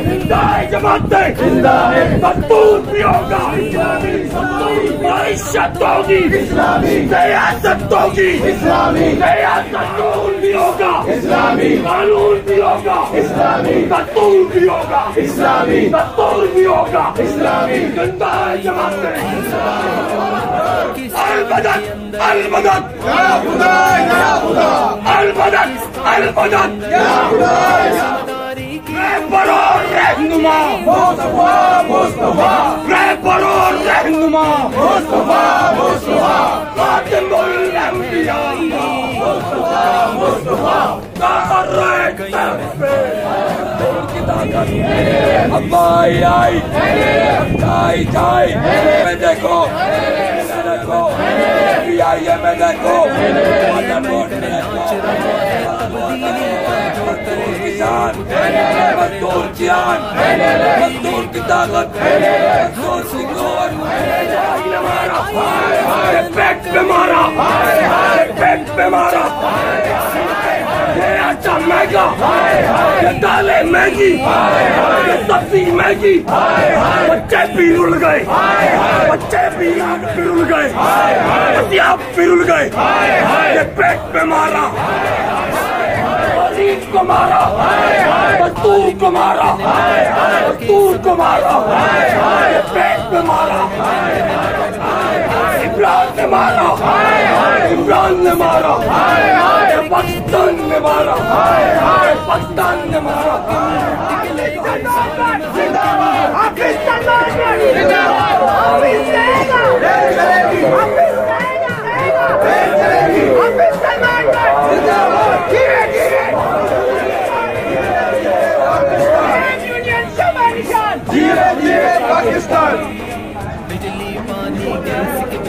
زندہ ہے جماعتیں، زندہ ہے دستور بھی ہوگا اسلامی، معیشت ہوگی اسلامی، سیاست ہوگی اسلامی، قانون بھی ہوگا اسلامی، قانون بھی ہوگا اسلامی، دستور بھی ہوگا اسلامی، دستور بھی ہوگا اسلامی، زندہ ہے جماعتیں۔ المدد المدد یا خدا یا خدا، المدد المدد یا خدا یا خدا۔ رہبر اور رہنما مصطفیٰ مصطفیٰ، رہبر اور رہنما مصطفیٰ مصطفیٰ، خاتم الانبیاء مصطفیٰ مصطفیٰ، ابائی آئی جائی جائی میں دیکھو میں دیکھو مزدور جان، مزدور کی طاقت، مزدور کی قوت، پیٹ پہ مارا، پیٹ پہ مارا، یہ آٹا مہنگا، یہ دالیں مہنگی، یہ سبزی مہنگی، بچے بھی رل گئے، بچے بھی رل گئے، ہتھیار بھی رل گئے، یہ پیٹ پہ مارا، غریب کو مارا، مزدور کو مارا، مزدور کو مارا، یہ پیٹ پہ مارا، عمران نے مارا، عمران نے مارا، پاکستان نے مارا، پاکستان نے مارا۔ پاکستان بجلی پانی گیس